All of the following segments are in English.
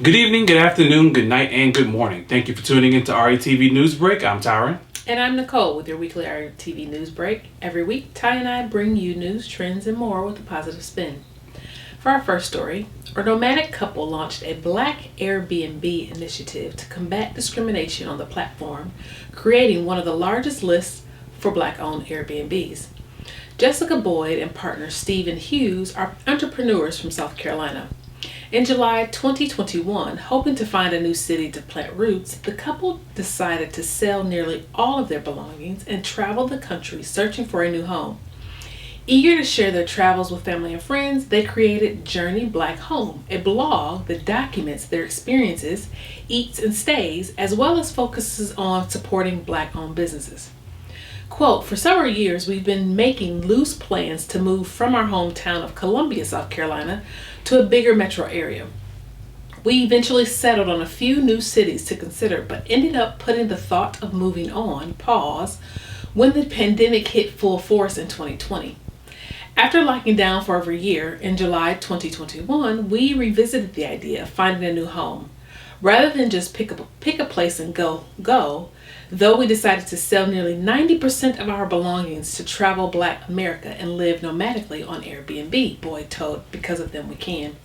Good evening, good afternoon, good night, and good morning. Thank you for tuning into RETV News Break. I'm Tyren. And I'm Nicole with your weekly RETV News Break. Every week, Ty and I bring you news, trends, and more with a positive spin. For our first story, a nomadic couple launched a Black AirBNB initiative to combat discrimination on the platform, creating one of the largest lists for Black-owned Airbnbs. Jessica Boyd and partner Stephen Hughes are entrepreneurs from South Carolina. In July 2021, hoping to find a new city to plant roots, the couple decided to sell nearly all of their belongings and travel the country searching for a new home. Eager to share their travels with family and friends, they created Journey Black Home, a blog that documents their experiences, eats and stays, as well as focuses on supporting Black-owned businesses. Quote, "For several years, we've been making loose plans to move from our hometown of Columbia, South Carolina, to a bigger metro area. We eventually settled on a few new cities to consider, but ended up putting the thought of moving on pause when the pandemic hit full force in 2020. After locking down for over a year, in July 2021, we revisited the idea of finding a new home. Rather than just pick a place and go, though we decided to sell nearly 90% of our belongings to travel Black America and live nomadically on Airbnb," Boyd told Because of Them We Can.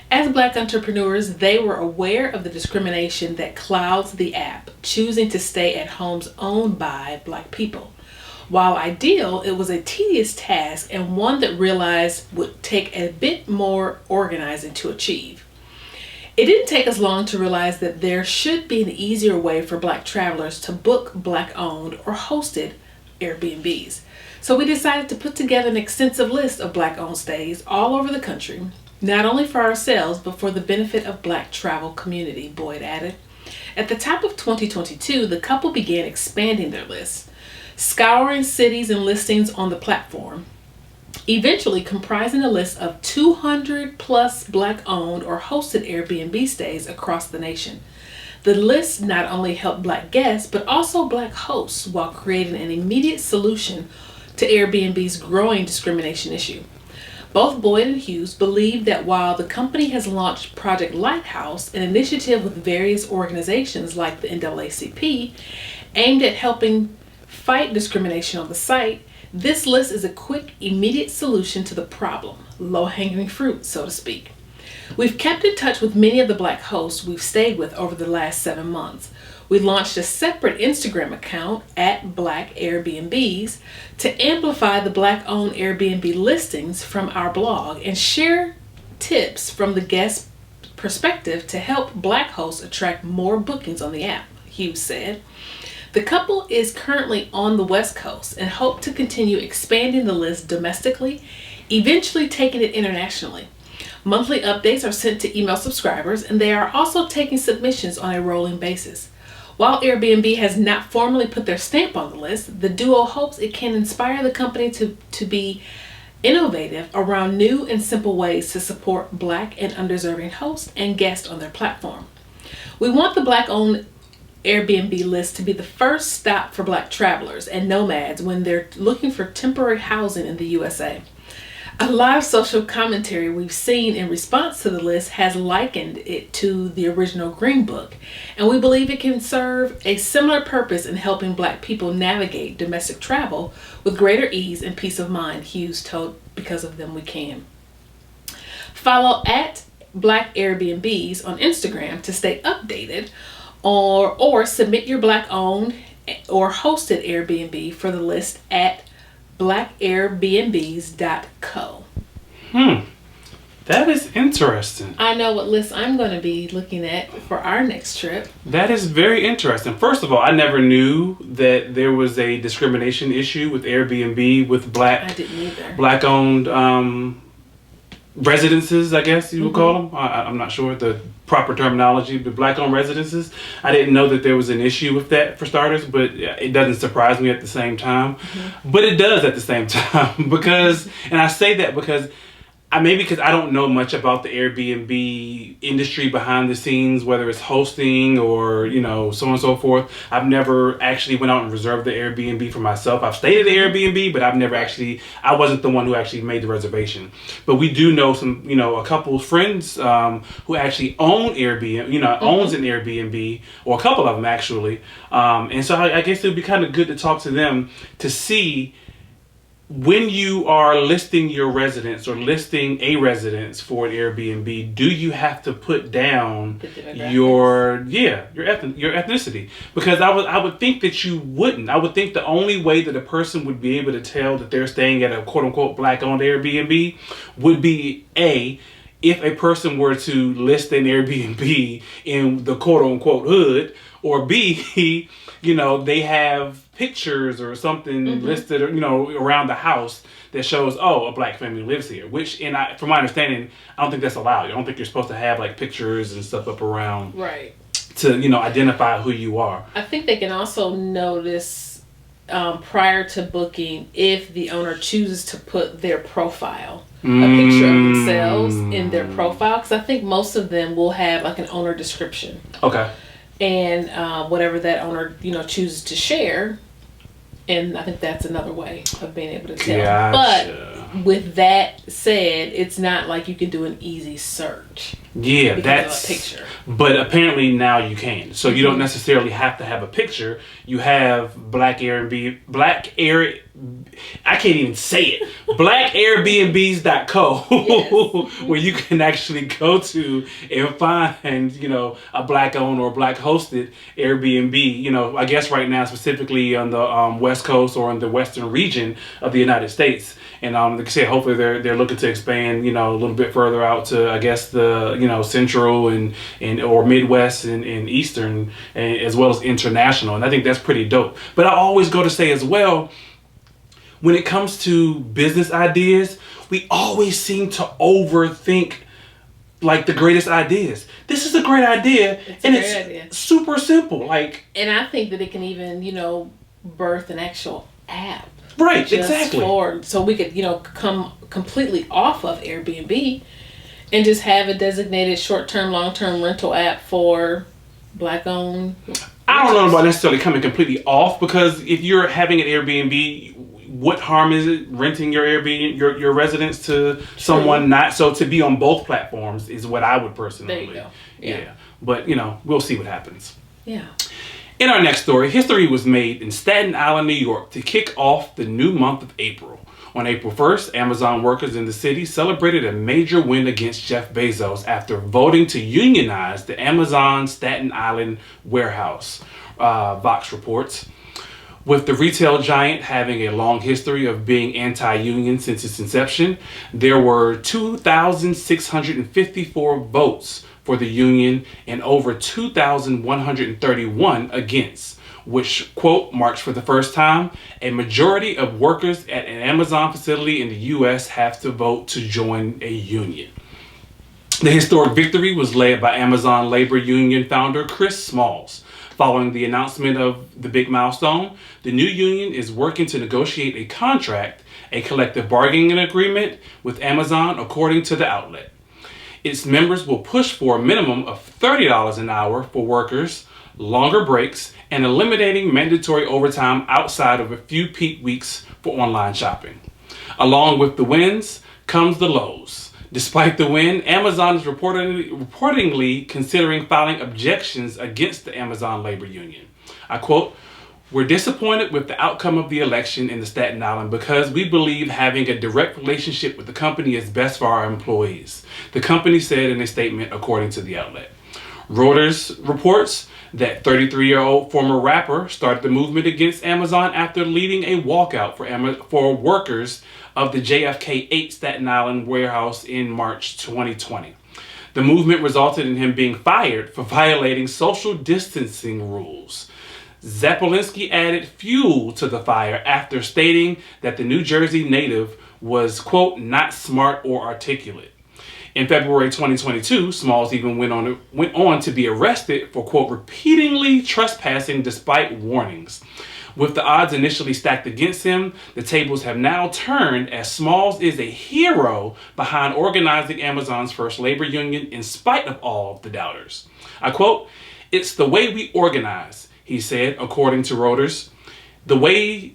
As Black entrepreneurs, they were aware of the discrimination that clouds the app, choosing to stay at homes owned by Black people. While ideal, it was a tedious task and one that realized would take a bit more organizing to achieve. It didn't take us long to realize that there should be an easier way for Black travelers to book Black-owned or hosted Airbnbs. So we decided to put together an extensive list of Black-owned stays all over the country, not only for ourselves, but for the benefit of Black travel community, Boyd added. At the top of 2022, the couple began expanding their list, scouring cities and listings on the platform, eventually comprising a list of 200 plus Black-owned or hosted Airbnb stays across the nation. The list not only helped Black guests, but also Black hosts while creating an immediate solution to Airbnb's growing discrimination issue. Both Boyd and Hughes believe that while the company has launched Project Lighthouse, an initiative with various organizations like the NAACP, aimed at helping fight discrimination on the site, this list is a quick, immediate solution to the problem, low-hanging fruit, so to speak. We've kept in touch with many of the Black hosts we've stayed with over the last 7 months. We launched a separate Instagram account at Black AirBNBs to amplify the Black-owned Airbnb listings from our blog and share tips from the guest perspective to help Black hosts attract more bookings on the app," Hughes said. The couple is currently on the West Coast and hope to continue expanding the list domestically, eventually taking it internationally. Monthly updates are sent to email subscribers, and they are also taking submissions on a rolling basis. While Airbnb has not formally put their stamp on the list, the duo hopes it can inspire the company to be innovative around new and simple ways to support Black and undeserving hosts and guests on their platform. "We want the Black-owned Airbnb list to be the first stop for Black travelers and nomads when they're looking for temporary housing in the USA. A live social commentary we've seen in response to the list has likened it to the original Green Book, and we believe it can serve a similar purpose in helping Black people navigate domestic travel with greater ease and peace of mind," Hughes told Because of Them We Can. Follow at Black AirBNBs on Instagram to stay updated, or submit your Black-owned or hosted Airbnb for the list at blackairbnbs.co. That is interesting. I know what list I'm going to be looking at for our next trip. That is very interesting. First of all, I never knew that there was a discrimination issue with Airbnb with I didn't either. Black-owned residences, I guess you would call them. I'm not sure the proper terminology, but Black-owned residences. I didn't know that there was an issue with that, for starters, but it doesn't surprise me at the same time. But it does at the same time because, and I say that because maybe because I don't know much about the Airbnb industry behind the scenes, whether it's hosting or, so on and so forth. I've never actually went out and reserved the Airbnb for myself. I've stayed at the Airbnb, but I've never actually, I wasn't the one who actually made the reservation. But we do know some, a couple of friends who actually own Airbnb, owns an Airbnb, or a couple of them actually. And so I guess it would be kind of good to talk to them to see when you are listing your residence or listing a residence for an Airbnb, do you have to put down your ethnicity? Because I would think that you wouldn't. I would think the only way that a person would be able to tell that they're staying at a quote unquote black owned Airbnb would be if a person were to list an Airbnb in the quote unquote hood, or B, they have pictures or something listed, around the house that shows, a black family lives here. Which, from my understanding, I don't think that's allowed. I don't think you're supposed to have like pictures and stuff up around, right, to identify who you are. I think they can also notice prior to booking if the owner chooses to put their profile, a picture of themselves in their profile, because I think most of them will have like an owner description. Okay. And whatever that owner chooses to share, and I think that's another way of being able to tell. Gotcha. But with that said, it's not like you can do an easy search. Yeah, that's a picture. But apparently now you can. So you don't necessarily have to have a picture. You have Black AirBNB. I can't even say it. BlackAirBNBs.co, yes. Where you can actually go to and find, a black owned or black hosted Airbnb. I guess right now specifically on the West Coast or in the Western region of the United States. And like I said, hopefully they're looking to expand, a little bit further out to, I guess, the Central and or Midwest and Eastern, and as well as international. And I think that's pretty dope. But I always go to say as well, when it comes to business ideas, we always seem to overthink like the greatest ideas. This is a great idea, it's super simple. And I think that it can even, birth an actual app. Right, exactly. So we could, come completely off of Airbnb and just have a designated short-term, long-term rental app for black-owned. I don't know about necessarily coming completely off, because if you're having an Airbnb, what harm is it renting your Airbnb, your residence to someone not? So to be on both platforms is what I would personally. There you go. Yeah. But, we'll see what happens. Yeah. In our next story, history was made in Staten Island, New York to kick off the new month of April. On April 1st, Amazon workers in the city celebrated a major win against Jeff Bezos after voting to unionize the Amazon Staten Island warehouse, Vox reports. With the retail giant having a long history of being anti-union since its inception, there were 2,654 votes for the union and over 2,131 against, which, quote, marks for the first time, a majority of workers at an Amazon facility in the U.S. have to vote to join a union. The historic victory was led by Amazon labor union founder Chris Smalls. Following the announcement of the big milestone, the new union is working to negotiate a contract, a collective bargaining agreement with Amazon, according to the outlet. Its members will push for a minimum of $30 an hour for workers, longer breaks, and eliminating mandatory overtime outside of a few peak weeks for online shopping. Along with the wins comes the lows. Despite the win, Amazon is reportedly considering filing objections against the Amazon labor union. I quote, "We're disappointed with the outcome of the election in the Staten Island because we believe having a direct relationship with the company is best for our employees," the company said in a statement, according to the outlet. Reuters reports that 33-year-old former rapper started the movement against Amazon after leading a walkout for workers of the JFK 8 Staten Island warehouse in March 2020. The movement resulted in him being fired for violating social distancing rules. Zapolinski added fuel to the fire after stating that the New Jersey native was, quote, "not smart or articulate." In February 2022, Smalls even went on to be arrested for, quote, "repeatedly trespassing despite warnings." With the odds initially stacked against him, the tables have now turned as Smalls is a hero behind organizing Amazon's first labor union in spite of all the doubters. I quote, "It's the way we organize," he said, according to Reuters. "The way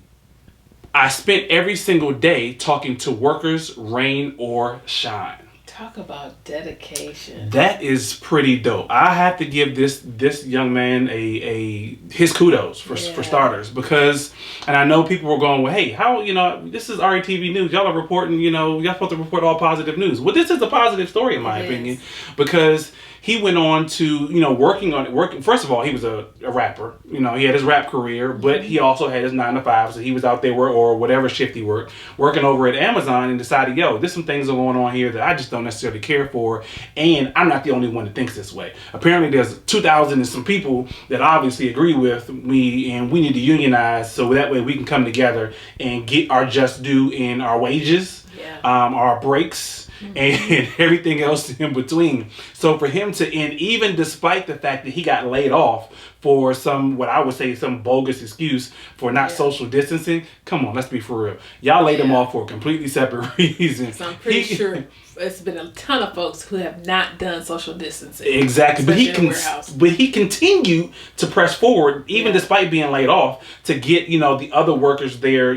I spent every single day talking to workers, rain or shine." Talk about dedication. That is pretty dope. I have to give this young man his kudos for starters, because, and I know people were going, well, hey, how, this is RETV News. Y'all are reporting, y'all supposed to report all positive news. Well, this is a positive story in my opinion, because he went on to, working. First of all, he was a rapper. He had his rap career, but he also had his 9 to 5. So he was out there or whatever shift he worked, working over at Amazon, and decided, there's some things going on here that I just don't necessarily care for. And I'm not the only one that thinks this way. Apparently there's 2,000 and some people that obviously agree with me, and we need to unionize so that way we can come together and get our just due in our wages, our breaks, and everything else in between. So for him to end, even despite the fact that he got laid off for what I would say some bogus excuse for not social distancing, come on, let's be for real. Y'all laid him off for a completely separate reason. So I'm pretty sure it's been a ton of folks who have not done social distancing. Exactly, but he continued to press forward, even despite being laid off, to get the other workers their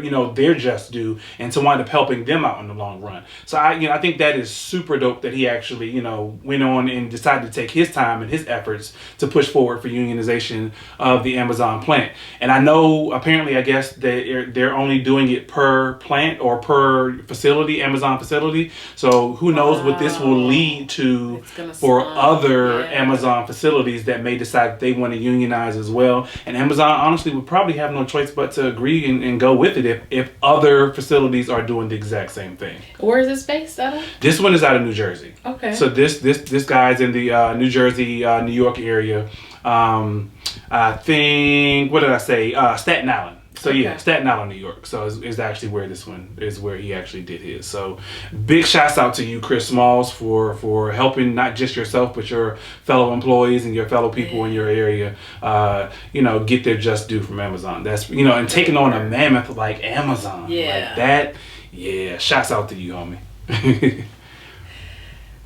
just due, and to wind up helping them out in the long run. So I think that is super dope that he actually went on and decided to take his time and his efforts to push forward for unionization of the Amazon plant. And I know apparently, I guess they're only doing it per plant or per facility, Amazon facility. So who knows what this will lead to for other Amazon facilities that may decide that they want to unionize as well. And Amazon honestly would probably have no choice but to agree and go with it if other facilities are doing the exact same thing. Where is this based out of? This one is out of New Jersey. Okay. So this guy's in the New Jersey, New York area. I think, what did I say? Staten Island. So Staten Island, New York. So is actually where this one is, where he actually did his. So big shouts out to you, Chris Smalls, for helping not just yourself but your fellow employees and your fellow people in your area, get their just due from Amazon. That's and taking on a mammoth like Amazon, like that. Yeah, shouts out to you, homie.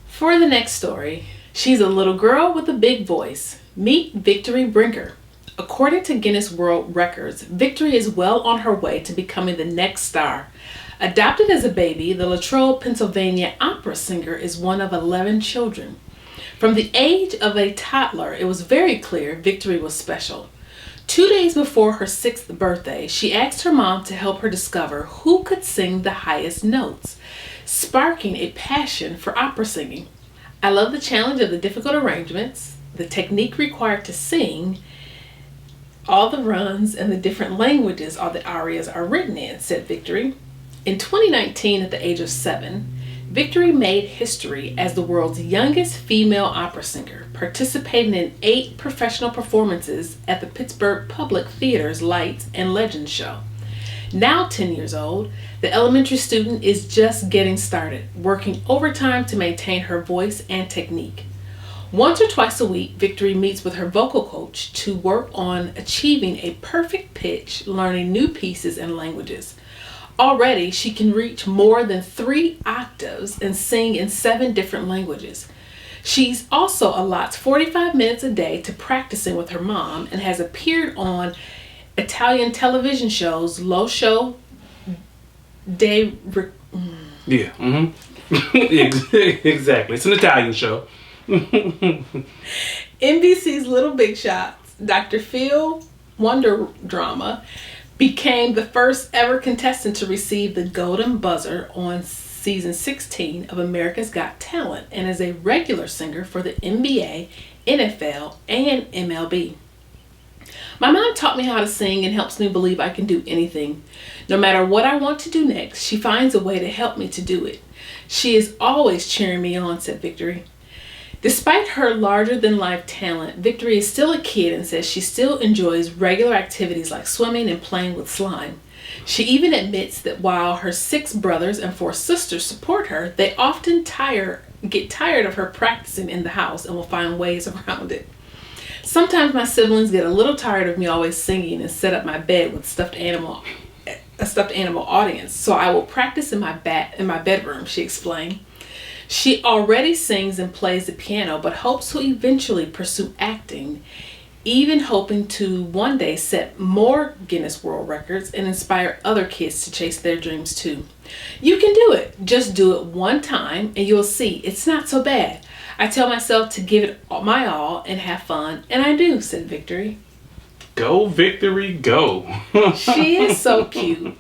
For the next story, she's a little girl with a big voice. Meet Victory Brinker. According to Guinness World Records, Victory is well on her way to becoming the next star. Adopted as a baby, the Latrobe, Pennsylvania opera singer is one of 11 children. From the age of a toddler, it was very clear Victory was special. 2 days before her 6th birthday, she asked her mom to help her discover who could sing the highest notes, sparking a passion for opera singing. I love the challenge of the difficult arrangements, the technique required to sing, all the runs, and the different languages all the arias are written in, said Victory. In 2019, at the age of 7, Victory made history as the world's youngest female opera singer, participating in 8 professional performances at the Pittsburgh Public Theater's Lights and Legends show. Now 10 years old, the elementary student is just getting started, working overtime to maintain her voice and technique. Once or twice a week, Victory meets with her vocal coach to work on achieving a perfect pitch, learning new pieces and languages. Already, she can reach more than 3 octaves and sing in 7 different languages. She's also allots 45 minutes a day to practicing with her mom and has appeared on Italian television shows Lo Show de... Yeah, exactly. It's an Italian show. NBC's Little Big Shots, Dr. Phil Wonder Drama, became the first ever contestant to receive the Golden Buzzer on season 16 of America's Got Talent, and is a regular singer for the NBA, NFL, and MLB. My mom taught me how to sing and helps me believe I can do anything. No matter what I want to do next, she finds a way to help me to do it. She is always cheering me on, said Victory. Despite her larger-than-life talent, Victory is still a kid and says she still enjoys regular activities like swimming and playing with slime. She even admits that while her 6 brothers and 4 sisters support her, they often get tired of her practicing in the house and will find ways around it. Sometimes my siblings get a little tired of me always singing and set up my bed with a stuffed animal audience. So I will practice in my bedroom, she explained. She already sings and plays the piano, but hopes to eventually pursue acting, even hoping to one day set more Guinness World Records and inspire other kids to chase their dreams too. You can do it. Just do it one time and you'll see it's not so bad. I tell myself to give it my all and have fun, and I do, said Victory. Go, Victory, go. She is so cute.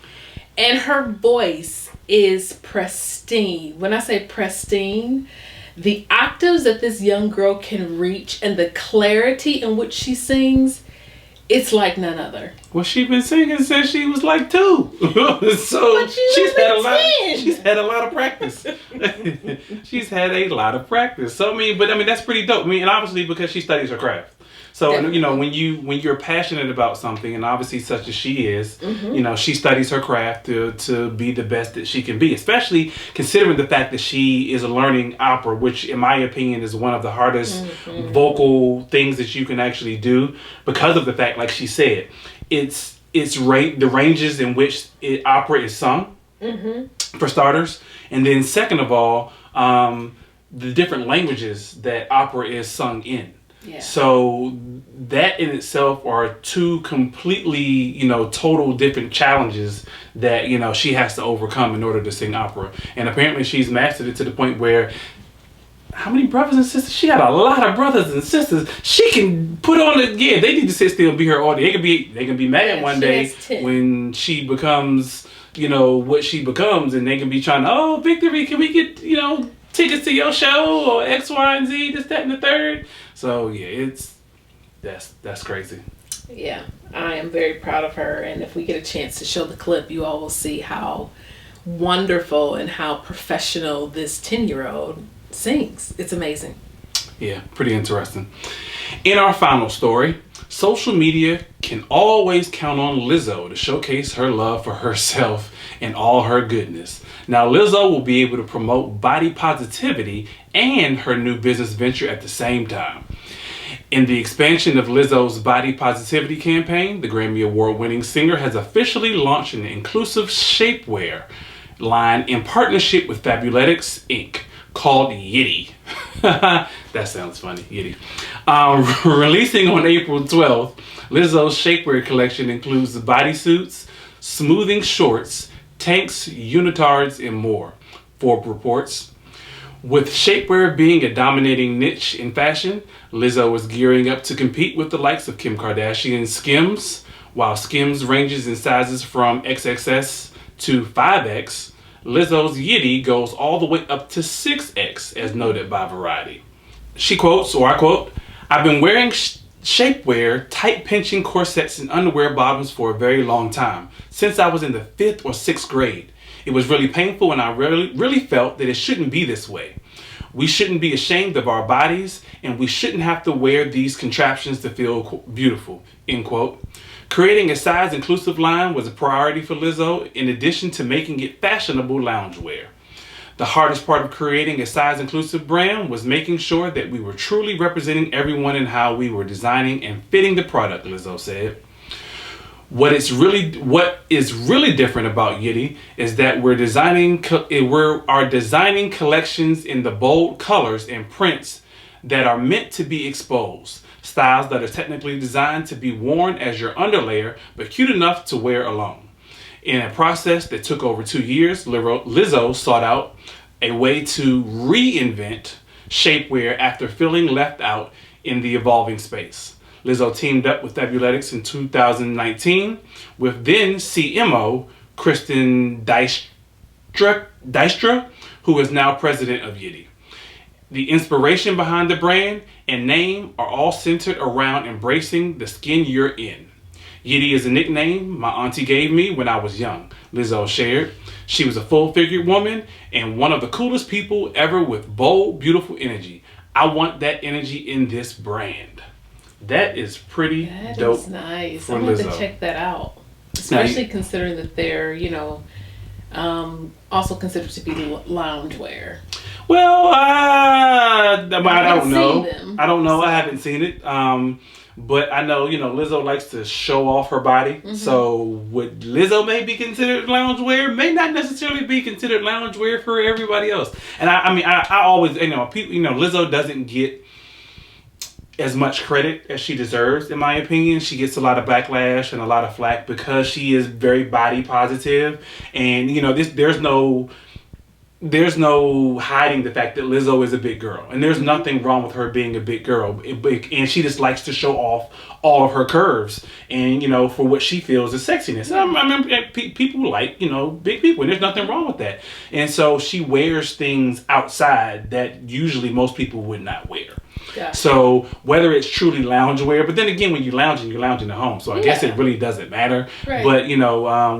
And her voice is pristine. When I say pristine, the octaves that this young girl can reach and the clarity in which she sings, it's like none other. Well, she's been singing since she was like 2. So she's had a lot of practice. She's had a lot of practice. So I mean, that's pretty dope. I mean, and obviously because she studies her craft. So, Definitely. you know, when you're passionate about something, and obviously such as she is, you know, she studies her craft to be the best that she can be, especially considering the fact that she is learning opera, which in my opinion is one of the hardest vocal things that you can actually do, because of the fact, like she said, it's the ranges in which opera is sung, for starters, and then second of all, the different languages that opera is sung in. Yeah. So that in itself are 2 completely, you know, total different challenges that, you know, she has to overcome in order to sing opera. And apparently she's mastered it to the point where, how many brothers and sisters? She got a lot of brothers and sisters. She can put on it. Yeah, they need to sit still and be her audience. They can be mad one day when she becomes, you know, what she becomes, and they can be trying to, oh, Victory, can we get, you know, tickets to your show or X, Y, and Z, this, that, and the third. So yeah, that's crazy. Yeah, I am very proud of her, and if we get a chance to show the clip, you all will see how wonderful and how professional this 10-year-old sings. It's amazing. Yeah, pretty interesting. In our final story, social media can always count on Lizzo to showcase her love for herself and all her goodness. Now, Lizzo will be able to promote body positivity and her new business venture at the same time. In the expansion of Lizzo's body positivity campaign, the Grammy Award-winning singer has officially launched an inclusive shapewear line in partnership with Fabuletics Inc. called Yitty. That sounds funny, Yitty. Releasing on April 12th, Lizzo's shapewear collection includes bodysuits, smoothing shorts, tanks, unitards, and more, Forbes reports. With shapewear being a dominating niche in fashion, Lizzo is gearing up to compete with the likes of Kim Kardashian's Skims. While Skims ranges in sizes from XXS to 5X, Lizzo's Yitty goes all the way up to 6X, as noted by Variety. She quotes, or I quote, "I've been wearing shapewear, tight pinching corsets and underwear bottoms for a very long time, since I was in the 5th or 6th grade. It was really painful, and I really felt that it shouldn't be this way. We shouldn't be ashamed of our bodies, and we shouldn't have to wear these contraptions to feel beautiful," end quote. Creating a size-inclusive line was a priority for Lizzo, in addition to making it fashionable loungewear. The hardest part of creating a size-inclusive brand was making sure that we were truly representing everyone in how we were designing and fitting the product, Lizzo said. What is really different about Yitty is that we're designing collections in the bold colors and prints that are meant to be exposed. Styles that are technically designed to be worn as your underlayer, but cute enough to wear alone. In a process that took over 2 years, Lizzo sought out a way to reinvent shapewear after feeling left out in the evolving space. Lizzo teamed up with Fabuletics in 2019 with then CMO Kristen Dijkstra, who is now president of Yitty. The inspiration behind the brand and name are all centered around embracing the skin you're in. Yitty is a nickname my auntie gave me when I was young, Lizzo shared. She was a full-figured woman and one of the coolest people ever with bold, beautiful energy. I want that energy in this brand. That is pretty dope. That is nice. For I'm going to Lizzo. check that out. Especially considering that they're, also considered to be loungewear. Well, I don't know. Them, I don't know. I haven't seen it. But I know, Lizzo likes to show off her body. Mm-hmm. So what Lizzo may be considered loungewear may not necessarily be considered loungewear for everybody else. And I always, Lizzo doesn't get as much credit as she deserves, in my opinion. She gets a lot of backlash and a lot of flack because she is very body positive. And, there's no hiding the fact that Lizzo is a big girl, and there's nothing wrong with her being a big girl, and she just likes to show off all of her curves, and for what she feels is sexiness. And I remember people like big people, and there's nothing wrong with that. And so she wears things outside that usually most people would not wear. Yeah. So whether it's truly loungewear, but then again, when you're lounging at home, so I guess it really doesn't matter. Right. But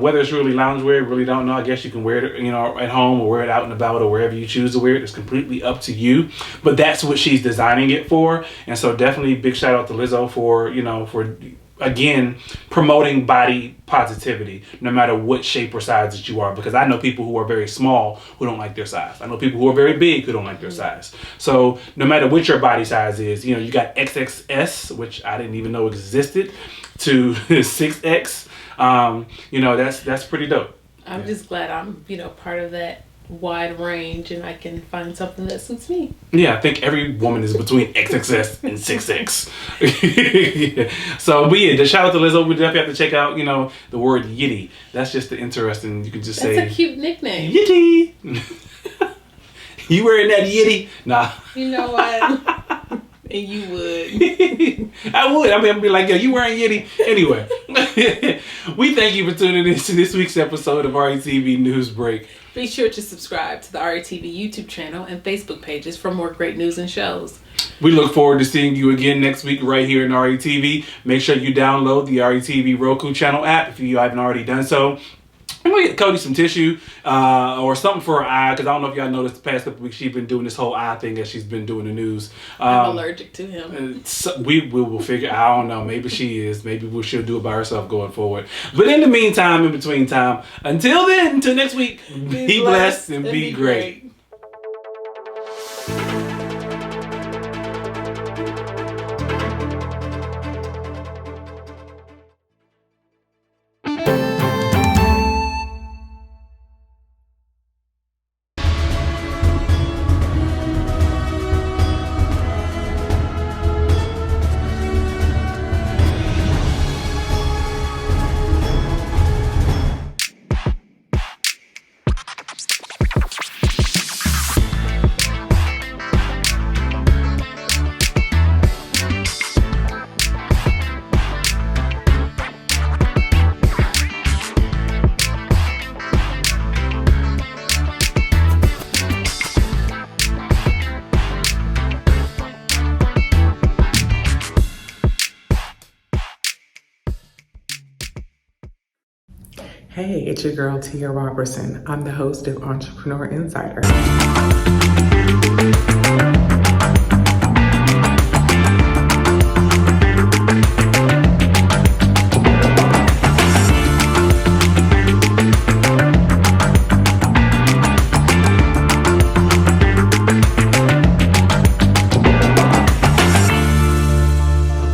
whether it's really loungewear, really don't know. I guess you can wear it, at home or wear it out and about or wherever you choose to wear it. It's completely up to you. But that's what she's designing it for, and so definitely big shout out to Lizzo for again promoting body positivity, no matter what shape or size that you are, because I know people who are very small who don't like their size. I know people who are very big who don't like their size. So no matter what your body size is, you got XXS, which I didn't even know existed, to 6X. That's pretty dope. I'm just glad I'm part of that wide range, and I can find something that suits me. Yeah, I think every woman is between XXS and 6X. Yeah. So, but yeah, the shout out to Lizzo. We definitely have to check out, the word yitty. That's just the interesting. You can just say. That's a cute nickname. Yitty. You wearing that yitty? Nah. You know what? And you would. I would. I'd be like, yo, you wearing yitty? Anyway, we thank you for tuning in to this week's episode of RETV News Break. Be sure to subscribe to the RETV YouTube channel and Facebook pages for more great news and shows. We look forward to seeing you again next week right here in RETV. Make sure you download the RETV Roku channel app if you haven't already done so. I'm going to get Cody some tissue or something for her eye, because I don't know if y'all noticed the past couple weeks she's been doing this whole eye thing as she's been doing the news. I'm allergic to him. So we will figure, I don't know, maybe she is. Maybe she'll do it by herself going forward. But in the meantime, in between time, until then, until next week, be blessed and be great. Hey, it's your girl Tia Robertson. I'm the host of Entrepreneur Insider.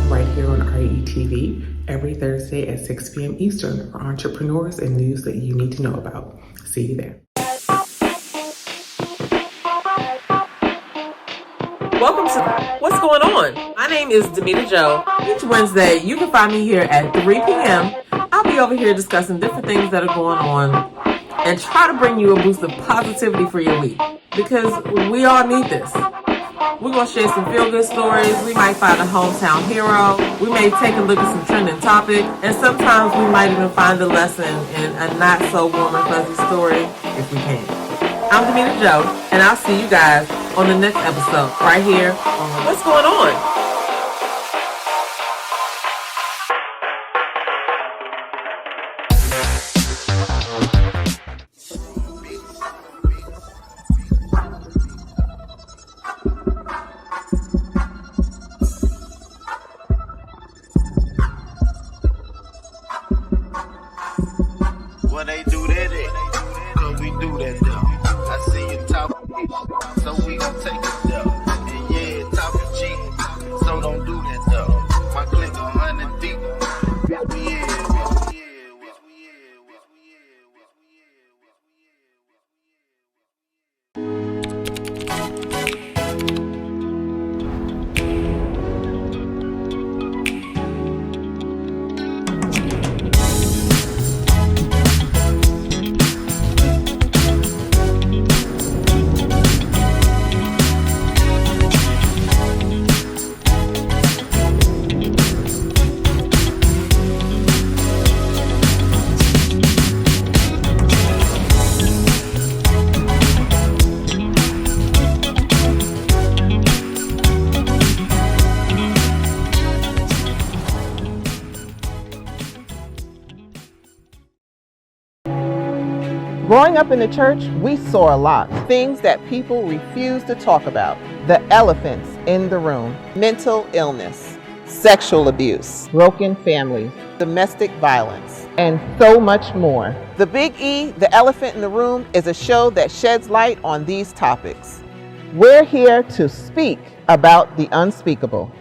Right here on RETV. Every Thursday at 6 p.m. Eastern for entrepreneurs and news that you need to know about. See you there. Welcome to What's Going On? My name is Demita Joe. Each Wednesday, you can find me here at 3 p.m. I'll be over here discussing different things that are going on and try to bring you a boost of positivity for your week, because we all need this. We're going to share some feel-good stories. We might find a hometown hero. We may take a look at some trending topic. And sometimes we might even find a lesson in a not-so-warm and fuzzy story if we can. I'm Demita Joe, and I'll see you guys on the next episode right here on What's Going On? Well, they do that, cause we do that though. I see you talking, so we gon' take it though. And yeah, talking cheap, so don't do that though. My clique Growing up in the church, we saw a lot. Things that people refuse to talk about. The elephants in the room. Mental illness, sexual abuse, broken families, domestic violence, and so much more. The Big E, The Elephant in the Room, is a show that sheds light on these topics. We're here to speak about the unspeakable.